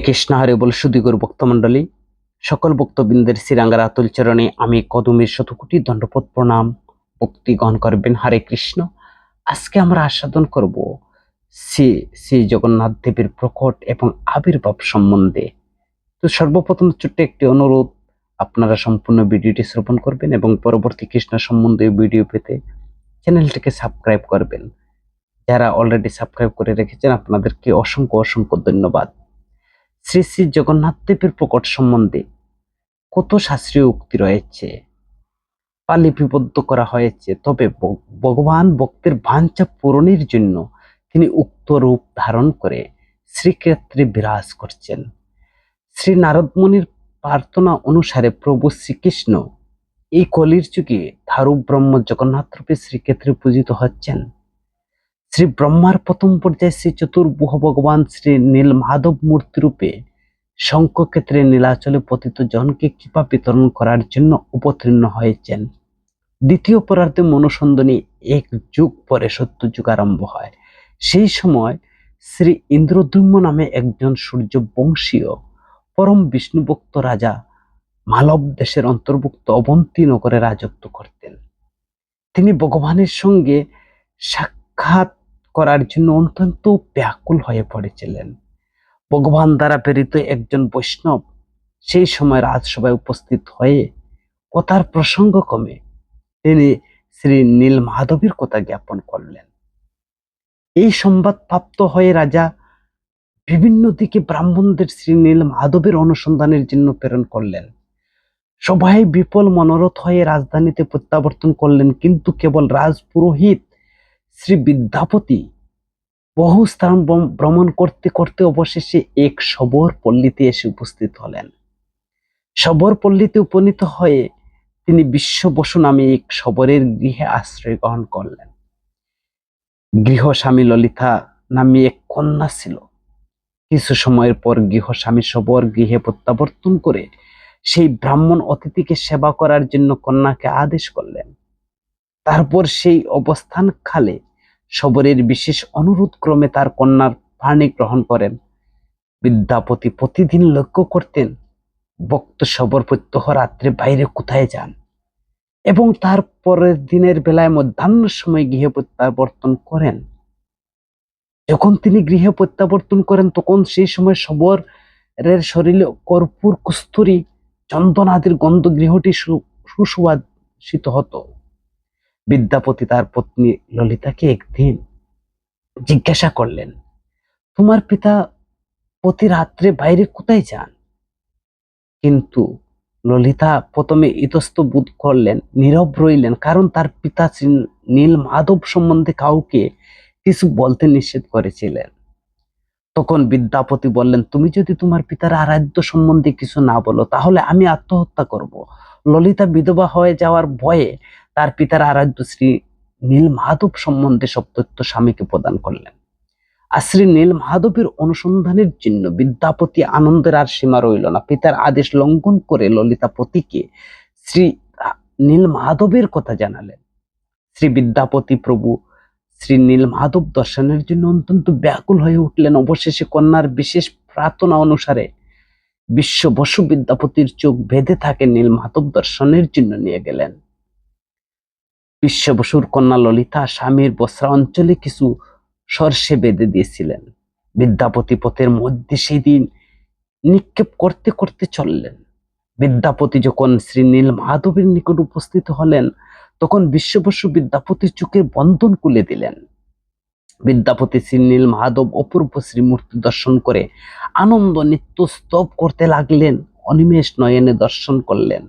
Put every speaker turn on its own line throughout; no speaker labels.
কৃষ্ণ হরে বল সুদীগুরু ভক্তমণ্ডলী, সকল ভক্তবৃন্দের শ্রীরাঙ্গার আতুল চরণে আমি কদমের শতকোটি দণ্ডপত প্রণাম ভক্তি গ্রহণ করবেন। হরে কৃষ্ণ। আজকে আমরা আস্বাদন করব শ্রী শ্রী জগন্নাথ দেবের প্রকট এবং আবির্ভাব সম্বন্ধে। তো সর্বপ্রথম ছোট্ট একটি অনুরোধ, আপনারা সম্পূর্ণ ভিডিওটি শ্রবণ করবেন এবং পরবর্তী কৃষ্ণ সম্বন্ধে ভিডিও পেতে চ্যানেলটিকে সাবস্ক্রাইব করবেন। যারা অলরেডি সাবস্ক্রাইব করে রেখেছেন আপনাদেরকে অসংখ্য অসংখ্য ধন্যবাদ। শ্রী শ্রী জগন্নাথ দেবের প্রকট সম্বন্ধে কত শাস্ত্রীয় উক্তি রয়েছে বা লিপিবদ্ধ করা হয়েছে, তবে ভগবান ভক্তের বাঞ্ছা পূরণের জন্য তিনি উক্ত রূপ ধারণ করে শ্রীক্ষেত্রে বিরাজ করছেন। শ্রী নারদ মুনির প্রার্থনা অনুসারে প্রভু শ্রীকৃষ্ণ এই কলির যুগে ধারু ব্রহ্ম জগন্নাথ রূপে শ্রীক্ষেত্রে পূজিত হচ্ছেন। শ্রী ব্রহ্মার প্রথম পর্যায়ে শ্রী চতুর্ভুজ ভগবান শ্রী নীল মাধব মূর্তি রূপে শঙ্খক্ষেত্রে নীলাচলে পতিত জনকে কৃপা বিতরণ করার জন্য অবতীর্ণ হয়েছেন। দ্বিতীয় পরার্ধে মনুসন্দনী এক যুগ পরে সত্যযুগ আরম্ভ হয়। সেই সময় শ্রী ইন্দ্রদ্যুম্ন নামে একজন সূর্য বংশীয় পরম বিষ্ণুভক্ত রাজা মালব দেশের অন্তর্ভুক্ত অবন্তী নগরে রাজত্ব করতেন। তিনি ভগবানের সঙ্গে সাক্ষাৎ করার জন্য অত্যন্ত ব্যাকুল হয়ে পড়েছিলেন। ভগবান দ্বারা প্রেরিত একজন বৈষ্ণব সেই সময় রাজসভায় উপস্থিত হয়ে কথার প্রসঙ্গ কমে তিনি শ্রী নীল মাধবের কথা জ্ঞাপন করলেন। এই সংবাদ প্রাপ্ত হয়ে রাজা বিভিন্ন দিকে ব্রাহ্মণদের শ্রী নীল মাধবের অনুসন্ধানের জন্য প্রেরণ করলেন। সবাই বিপুল মনোরথ হয়ে রাজধানীতে প্রত্যাবর্তন করলেন, কিন্তু কেবল রাজপুরোহিত শ্রী বিদ্যাপতি বহু স্থান ভ্রমণ করতে করতে অবশেষে এক শবর পল্লীতে এসে উপস্থিত হলেন। শবর পল্লীতে উপনীত হয়ে তিনি বিশ্ব বসু নামে এক শবরের গৃহে আশ্রয় গ্রহণ করলেন। গৃহস্বামী ললিতা নামে এক কন্যা ছিল। কিছু সময়ের পর গৃহস্বামী শবর গৃহে প্রত্যাবর্তন করে সেই ব্রাহ্মণ অতিথিকে সেবা করার জন্য কন্যাকে আদেশ করলেন। তারপর সেই অবস্থান কালে শবরের বিশেষ অনুরোধ ক্রমে তার কন্যার পানি গ্রহণ করেন। বিদ্যাপতি প্রতিদিন লক্ষ্য করতেন ভক্ত শবর প্রত্যহ রাত্রে বাইরে কোথায় যান এবং তার পরের দিনের বেলায় মধ্যাহ্ন সময় গৃহে প্রত্যাবর্তন করেন। যখন তিনি গৃহে প্রত্যাবর্তন করেন তখন সেই সময় শবরের শরীরে কর্পূর, কস্তুরী, চন্দন আদির গন্ধ গৃহটি সুসুবাসিত হতো। বিদ্যাপতি তার পত্নী ললিতাকে একদিন জিজ্ঞাসা করলেন, তোমার পিতা প্রতি রাত্রে বাইরে কোথায় যান? কিন্তু ললিতা প্রথমে ইতস্ত বোধ করলেন, নীরব রইলেন, কারণ তার পিতা নীল মাধব সম্বন্ধে কাউকে কিছু বলতে নিষেধ করেছিলেন। তখন বিদ্যাপতি বললেন, তুমি যদি তোমার পিতার আরাধ্য সম্বন্ধে কিছু না বলো তাহলে আমি আত্মহত্যা করব। ললিতা বিধবা হয়ে যাওয়ার ভয়ে তার পিতার আরাধ্য শ্রী নীল মাধব সম্বন্ধে সব তথ্য স্বামীকে প্রদান করলেন। আর শ্রী নীল মাধবের অনুসন্ধানের জন্য বিদ্যাপতি আনন্দের আর সীমা রইল না। পিতার আদেশ লঙ্ঘন করে ললিতা পতিকে শ্রী নীল মাধবের কথা জানালেন। শ্রী বিদ্যাপতি প্রভু শ্রী নীল মাধব দর্শনের জন্য অত্যন্ত ব্যাকুল হয়ে উঠলেন। অবশেষে কন্যার বিশেষ প্রার্থনা অনুসারে বিশ্ব বসু বিদ্যাপতির চোখ বেঁধে থাকে নীল মাধব দর্শনের জন্য নিয়ে গেলেন। বিশ্ব বসুর কন্যা ললিতা স্বামীর বস্ত্রা অঞ্চলে কিছু সর্ষে বেঁধে দিয়েছিলেন। বিদ্যাপতি পথের মধ্যে সেই দিন নিক্ষেপ করতে করতে চললেন। বিদ্যাপতি যখন শ্রী নীল মাধবের নিকট উপস্থিত হলেন তখন বিশ্ব বসু বিদ্যাপতির চোখের বন্ধন খুলে দিলেন। বিদ্যাপতি শ্রী নীল মাধব অপূর্ব শ্রীমূর্তি দর্শন করে আনন্দ নিত্য স্তব করতে লাগলেন, অনিমেষ নয়নে দর্শন করলেন।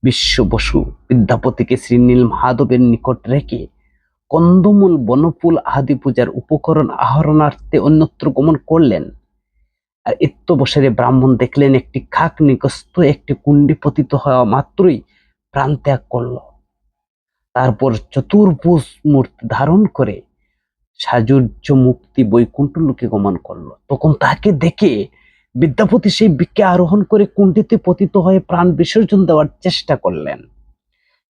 বিশ্ব বসু বিদ্যাপতিকে শ্রী নীল মাধবের নিকট রেখে কন্দমূল, বনফুল আদি পূজার উপকরণ আহরণার্থে অন্যত্র গমন করলেন। আর ইত্যবসরে ব্রাহ্মণ দেখলেন একটি খাক নিকস্ত একটি কুণ্ডি পতিত হওয়া মাত্রই প্রাণ ত্যাগ করল। তারপর চতুর্ভুজ মূর্তি ধারণ করে সাজুর্য মুক্তি বৈকুণ্ঠ লোকে গমন করলো। তখন তাকে দেখে বিদ্যাপতি সেই বৃক্ষে আরোহণ করে কুণ্ডিতে পতিত হয়ে প্রাণ বিসর্জন দেওয়ার চেষ্টা করলেন।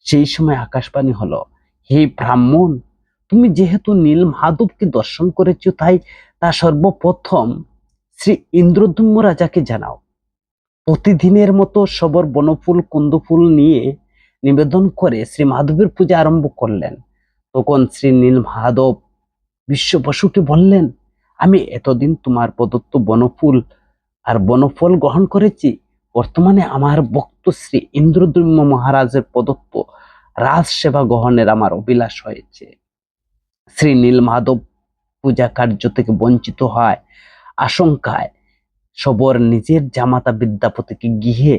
সেই সময় আকাশবাণী হলো, হে ব্রাহ্মণ, তুমি যেহেতু নীল মাধবকে দর্শন করেছ তাই তা সর্বপ্রথম শ্রী ইন্দ্রদ্যুম্ন রাজাকে জানাও, প্রতিদিনের মতো সবর বনফুল কুন্দফুল নিয়ে নিবেদন করে শ্রী মাধবের পূজা আরম্ভ করলেন। তখন শ্রী নীল মাধব বিশ্ব বসুকে বললেন, আমি এতদিন তোমার প্রদত্ত বনফুল আর বনফল গ্রহণ করেছি। বর্তমানে আমার ভক্ত শ্রী ইন্দ্রদ্যুম্ন মহারাজের প্রদত্ত রাজ সেবা গ্রহণের আমার অভিলাষ হয়েছে। শ্রী নীল মাধব পূজা কার্য থেকে বঞ্চিত হয় আশঙ্কায় সবর নিজের জামাতা বিদ্যাপতিকে গৃহে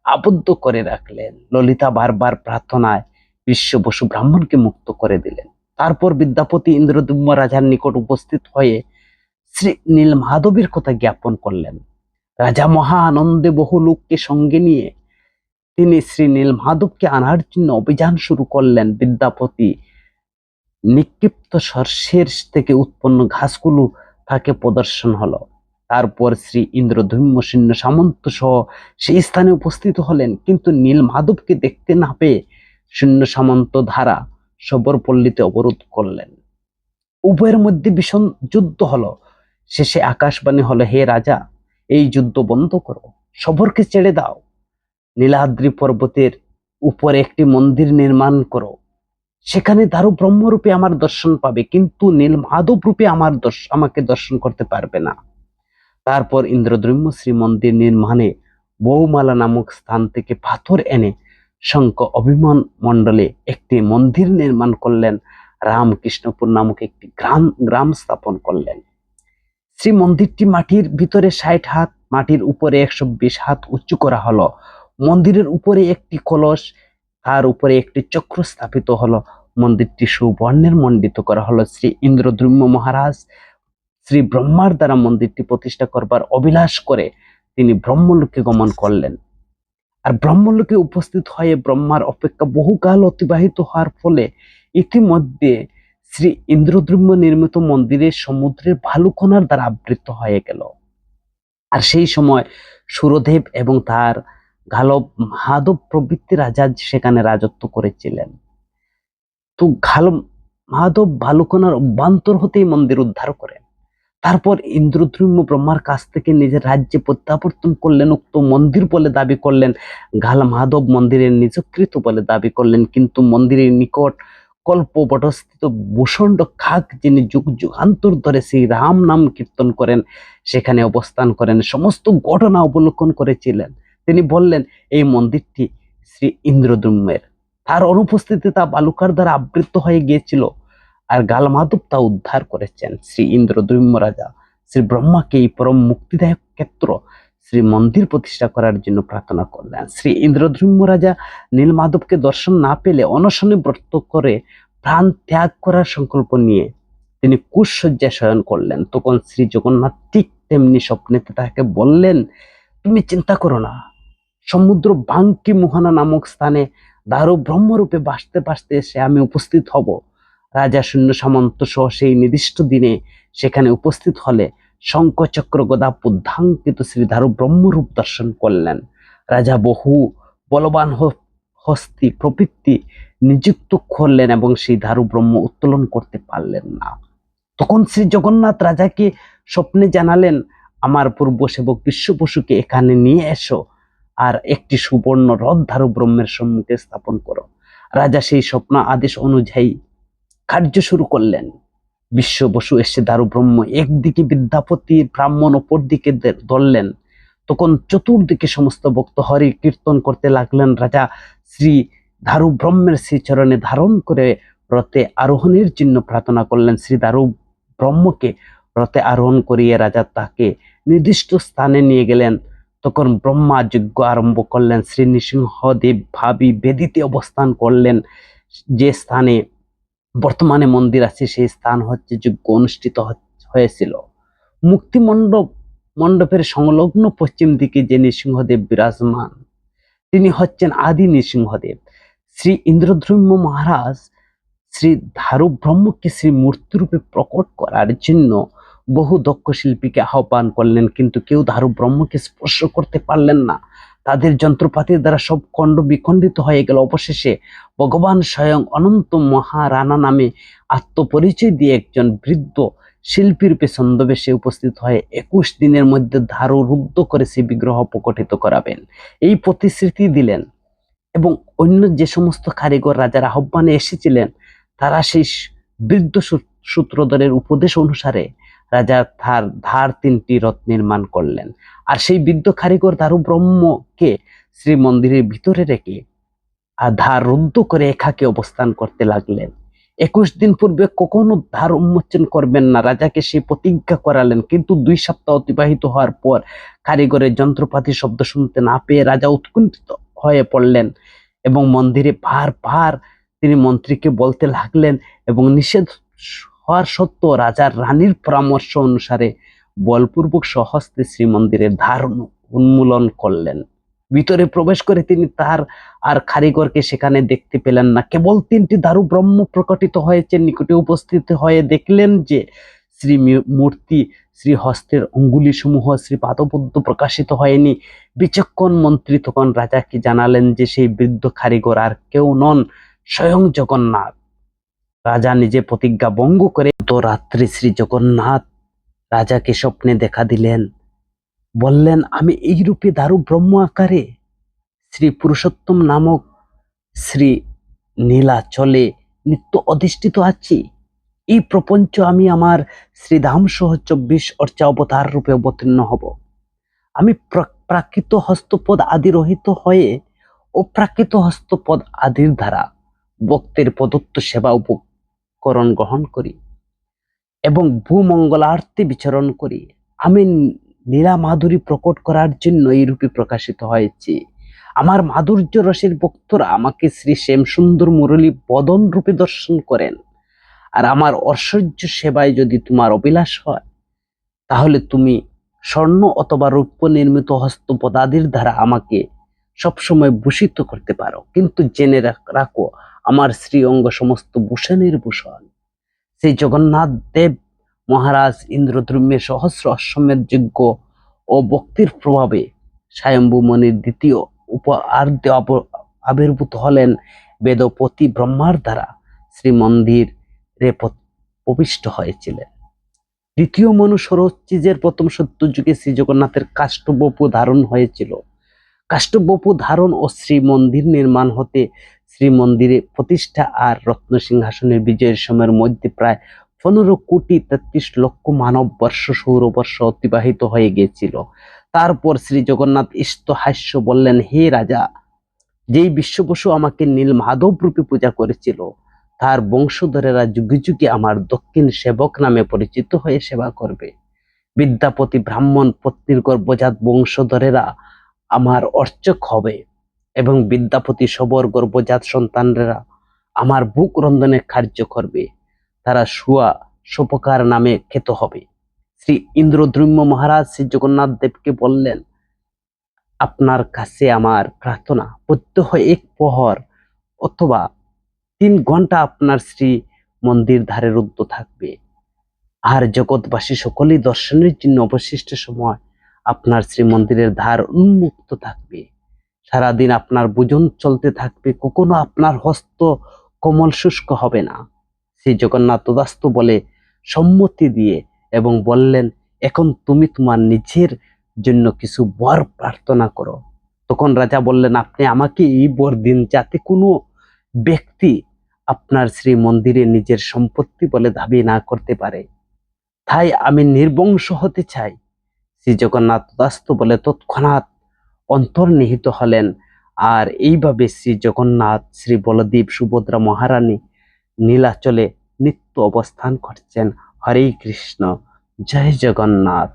আবদ্ধ করে রাখলেন। ললিতা বারবার প্রার্থনায় বিশ্ব বসু ব্রাহ্মণকে মুক্ত করে দিলেন। তারপর বিদ্যাপতি ইন্দ্রদ্যুম্ন রাজার নিকট উপস্থিত হয়ে শ্রী নীল মাধবের কথা জ্ঞাপন করলেন। রাজা মহা আনন্দে বহু লোককে সঙ্গে নিয়ে তিনি শ্রী নীল মাধবকে আনার জন্য অভিযান শুরু করলেন। বিদ্যাপতি নিক্ষিপ্ত সর্ষের থেকে উৎপন্ন ঘাসগুলো তাকে প্রদর্শন হলো। তারপর শ্রী ইন্দ্রদ্যুম্ন সৈন্য সামন্ত সহ সেই স্থানে উপস্থিত হলেন, কিন্তু নীল মাধবকে দেখতে না পেয়ে সৈন্য সামন্ত ধারা সবরপল্লীতে অবরোধ করলেন। উভয়ের মধ্যে ভীষণ যুদ্ধ হলো। শেষে আকাশবাণী হলো, হে রাজা, এই যুদ্ধ বন্ধ করো, সবরকে ছেড়ে দাও। নীলাদ্রি পর্বতের উপরে একটি মন্দির নির্মাণ করো, সেখানে দারু ব্রহ্মরূপে আমার দর্শন পাবে, কিন্তু নীল মাধব রূপে আমাকে দর্শন করতে পারবে না। তারপর ইন্দ্রদ্যুম্ন শ্রী মন্দির নির্মাণে বৌমালা নামক স্থান থেকে পাথর এনে শঙ্খ অভিমান মণ্ডলে একটি মন্দির নির্মাণ করলেন। রামকৃষ্ণপুর নামক একটি গ্রাম স্থাপন করলেন। শ্রী মন্দিরটি মাটির ভিতরে 60 হাত, মাটির উপরে 120 হাত উঁচু করা হলো। মন্দিরের উপরে একটি কলস, তার উপরে একটি চক্র স্থাপিত হলো। মন্দিরটি সুবর্ণের মণ্ডিত করা হলো। শ্রী ইন্দ্রদ্যুম্ন মহারাজ শ্রী ব্রহ্মার দ্বারা মন্দিরটি প্রতিষ্ঠা করবার অভিলাষ করে তিনি ব্রহ্মলোকে গমন করলেন। আর ব্রহ্মলোকে উপস্থিত হয়ে ব্রহ্মার অপেক্ষা বহুকাল অতিবাহিত হওয়ার ফলে ইতিমধ্যে শ্রী ইন্দ্রদ্যুম্ন নির্মিত মন্দিরের সমুদ্রের বালুকণার দ্বারা আবৃত হয়ে গেল। আর সেই সময় সুরদেব এবং তার গালব মাধব প্রভৃতি রাজা সেখানে রাজত্ব করেছিলেন। তো গালব মাধব বালুকণার অভ্যন্তর হতেই মন্দির উদ্ধার করেন। তারপর ইন্দ্রদ্যুম্ন ব্রহ্মার কাছ থেকে নিজের রাজ্যে প্রত্যাবর্তন করলেন। উক্ত মন্দির বলে দাবি করলেন। গাল মাধব মন্দিরের নিজকৃত বলে দাবি করলেন, কিন্তু মন্দিরের নিকট কল্পবটস্থিত ভূষণ্ড খাক, যিনি যুগ যুগান্তর ধরে সেই রাম নাম কীর্তন করেন, সেখানে অবস্থান করেন, সমস্ত ঘটনা অবলোকন করেছিলেন। তিনি বললেন, এই মন্দিরটি শ্রী ইন্দ্রদ্যুম্নের। তার অনুপস্থিতিতে তা বালুকার দ্বারা আবৃত হয়ে গিয়েছিল, আর গাল মাধব তা উদ্ধার করেছেন। শ্রী ইন্দ্রদ্যুম্ন রাজা শ্রী ব্রহ্মাকে এই পরম মুক্তিদায়ক ক্ষেত্র শ্রী মন্দির প্রতিষ্ঠা করার জন্য প্রার্থনা করলেন। শ্রী ইন্দ্রদ্যুম্ন রাজা নীল মাধবকে দর্শন না পেলে অনশনে ব্রত করে প্রাণ ত্যাগ করার সংকল্প নিয়ে তিনি কুশশয্যায় শয়ন করলেন। তখন শ্রী জগন্নাথ ঠিক তেমনি স্বপ্নেতে তাকে বললেন, তুমি চিন্তা করো না, সমুদ্র বাঙ্কি মোহনা নামক স্থানে দারু ব্রহ্মরূপে বাসতে বাসতে এসে আমি উপস্থিত হব। রাজা সৈন্য সামন্ত সহ সেই নির্দিষ্ট দিনে সেখানে উপস্থিত হলে শঙ্খচক্র গদা বুদ্ধাঙ্কিত শ্রী দারু ব্রহ্মরূপ দর্শন করলেন। রাজা বহু বলবান হস্তি প্রবৃত্তি নিযুক্ত করলেন এবং সেই দারু ব্রহ্ম উত্তোলন করতে পারলেন না। তখন শ্রী জগন্নাথ রাজাকে স্বপ্নে জানালেন, আমার পূর্ব সেবক বিশ্ব বসুকে এখানে নিয়ে এসো আর একটি সুবর্ণ রথ দারু ব্রহ্মের সম্মুখে স্থাপন করো। রাজা সেই স্বপ্ন আদেশ অনুযায়ী কার্য শুরু করলেন। বিশ্ব বসু এসে দারু ব্রহ্ম একদিকে বিদ্যাপতি ব্রাহ্মণ অপর দিকে ধরলেন। তখন চতুর্দিকে সমস্ত ভক্ত হরি কীর্তন করতে লাগলেন। রাজা শ্রী দারু ব্রহ্মের শ্রীচরণে ধারণ করে রথে আরোহণের জন্য প্রার্থনা করলেন। শ্রী দারু ব্রহ্মকে রথে আরোহণ করিয়ে রাজা তাকে নির্দিষ্ট স্থানে নিয়ে গেলেন। তখন ব্রহ্মা যজ্ঞ আরম্ভ করলেন। শ্রী নৃসিংহদেব ভাবী বেদিতে অবস্থান করলেন। যে স্থানে বর্তমানে মন্দির আছে সেই স্থান হচ্ছে যজ্ঞ অনুষ্ঠিত হয়েছিল। মুক্তি মণ্ডপের সংলগ্ন পশ্চিম দিকে যে নৃসিংহদেব বিরাজমান, তিনি হচ্ছেন আদি নৃসিংহদেব। শ্রী ইন্দ্রদ্যুম্ন মহারাজ শ্রী দারু ব্রহ্মকে শ্রী মূর্তিরূপে প্রকট করার জন্য বহু দক্ষ শিল্পীকে আহ্বান করলেন, কিন্তু কেউ দারু ব্রহ্মকে স্পর্শ করতে পারলেন না। তাদের যন্ত্রপাতির দ্বারা সব খণ্ড বিখণ্ডিত হয়ে গেল। অবশেষে ভগবান স্বয়ং অনন্ত মহারানা নামে আত্মপরিচয় দিয়ে একজন বৃদ্ধ শিল্পী রূপে ছদ্মবেশে উপস্থিত হয়ে 21 দিনের মধ্যে ধারু রুদ্ধ করে সেই বিগ্রহ প্রকটিত করাবেন, এই প্রতিশ্রুতি দিলেন। এবং অন্য যে সমস্ত কারিগর রাজার আহ্বানে এসেছিলেন, তারা সেই বৃদ্ধ সূত্রধরের উপদেশ অনুসারে রাজা ধার 3টি রথ নির্মাণ করলেন। আর সেই বৃদ্ধ কারিগর দারু ব্রহ্মকে শ্রীমন্দিরের ভিতরে রেখে আর ধার রুদ্ধ করে একাকে অবস্থান করতে লাগলেন। 21 দিন পূর্বে কখনো ধার উন্মোচন করবেন না, রাজাকে সেই প্রতিজ্ঞা করালেন। কিন্তু 2 সপ্তাহ অতিবাহিত হওয়ার পর কারিগরের যন্ত্রপাতি শব্দ শুনতে না পেয়ে রাজা উৎকণ্ঠিত হয়ে পড়লেন এবং মন্দিরে বার তিনি মন্ত্রীকে বলতে লাগলেন এবং নিষেধ হওয়ার সত্ত্বেও রাজার রানীর পরামর্শ অনুসারে বলপূর্বক স্বহস্তে শ্রীমন্দিরের ধার উন্মূলন করলেন। ভিতরে প্রবেশ করে তিনি তার আর কারিগরকে সেখানে দেখতে পেলেন না। কেবল 3টি দারু ব্রহ্ম প্রকটিত হয়েছে। নিকটে উপস্থিত হয়ে দেখলেন যে শ্রী মূর্তি, শ্রী হস্তের অঙ্গুলি সমূহ শ্রী পাদপদ্ম প্রকাশিত হয়নি। বিচক্ষণ মন্ত্রী তখন রাজাকে জানালেন যে সেই বৃদ্ধ কারিগর আর কেউ নন, স্বয়ং জগন্নাথ। রাজা নিজে প্রতিজ্ঞা ভঙ্গ করে তো রাত্রি শ্রী জগন্নাথ রাজাকে স্বপ্নে দেখা দিলেন। বললেন, আমি এই রূপে দারু ব্রহ্ম আকারে শ্রী পুরুষোত্তম নামক শ্রী নীলাচলে নিত্য অধিষ্ঠিত আছি। এই প্রপঞ্চ আমি আমার শ্রীধাম সহ 24 অর্চা অবতার রূপে অবতীর্ণ হব। আমি প্রাকৃত হস্তপদ আদি রহিত হয়ে অপ্রাকৃত হস্তপদ আদির দ্বারা ভক্তের প্রদত্ত সেবা উপকরণ গ্রহণ করি এবং ভূমঙ্গলার্থে বিচরণ করি। আমি নীলা মাধুরী প্রকট করার জন্য এই রূপে প্রকাশিত হয়েছি। আমার মাধুর্য রসের ভক্তরা আমাকে শ্রী শ্যাম সুন্দর মুরলী বদন রূপে দর্শন করেন। আর আমার ঐশ্বর্য সেবায় যদি তোমার অভিলাষ হয়, তাহলে তুমি স্বর্ণ অথবা রৌপ্য নির্মিত হস্তপদাদির দ্বারা আমাকে সবসময় ভূষিত করতে পারো। কিন্তু জেনে রাখো, আমার শ্রী অঙ্গ সমস্ত ভূষণের ভূষণ। সেই জগন্নাথ দেব মহারাজ ইন্দ্রদ্রুম্যের সহস্র অশ্বমেধ যজ্ঞ ও ভক্তির প্রভাবে স্বয়ম্ভু মনির দ্বিতীয় উপার্ধে আবির্ভূত হলেন। বেদপতি ব্রহ্মার দ্বারা শ্রীমন্দিরে প্রবিষ্ট হয়েছিলেন। দ্বিতীয় মনু সরোচিজের প্রথম সত্যযুগে শ্রী জগন্নাথের কাষ্ঠবপু ধারণ হয়েছিল। কাষ্ঠবপু ধারণ ও শ্রীমন্দির নির্মাণ হতে শ্রীমন্দিরে প্রতিষ্ঠা আর রত্ন সিংহাসনের বিজয়ের সময়ের মধ্যে প্রায় 15,33,00,000 মানব বর্ষ সৌরবর্ষ অতিবাহিত হয়ে গিয়েছিল। তারপর শ্রী জগন্নাথ হাস্য বললেন, হে রাজা, যেই বিশ্ববসু আমাকে নীল মাধব রূপে পূজা করেছিল, তার বংশধরেরা যুগে যুগে আমার দক্ষিণ সেবক নামে পরিচিত হয়ে সেবা করবে। বিদ্যাপতি ব্রাহ্মণ পত্নীর গর্ভজাত বংশধরেরা আমার অর্চক হবে এবং বিদ্যাপতি সবর গর্ভজাত সন্তানরা আমার বুক রন্ধনের কার্য করবে। তারা সোপকার নামে খ্যাত হবে। শ্রী ইন্দ্রদ্রুম্য মহারাজ শ্রী জগন্নাথ দেবকে বললেন, আপনার কাছে আমার প্রার্থনা, প্রত্যহ 1 প্রহর অথবা 3 ঘন্টা আপনার শ্রী মন্দির ধারে রুদ্ধ থাকবে। আর জগৎবাসী সকলেই দর্শনের জন্য অবশিষ্ট সময় আপনার শ্রী মন্দিরের ধার উন্মুক্ত থাকবে। সারাদিন আপনার ভোজন চলতে থাকবে, কখনো আপনার হস্ত কমল শুষ্ক হবে না। শ্রী জগন্নাথ তদাস্তু বলে সম্মতি দিয়ে এবং বললেন, এখন তুমি তোমার নিজের জন্য কিছু বর প্রার্থনা করো। তখন রাজা বললেন, আপনি আমাকে এই বর দিন যাতে কোনো ব্যক্তি আপনার শ্রী মন্দিরে নিজের সম্পত্তি বলে দাবি না করতে পারে। তাই আমি নির্বংশ হতে চাই। শ্রী জগন্নাথ তদাস্তু বলে তৎক্ষণাৎ অন্তর্নিহিত হলেন। আর এইভাবে শ্রী জগন্নাথ, শ্রী বলদেব, সুভদ্রা মহারানী নীলাচলে নিত্য অবস্থান করছেন। হরে কৃষ্ণ, জয় জগন্নাথ।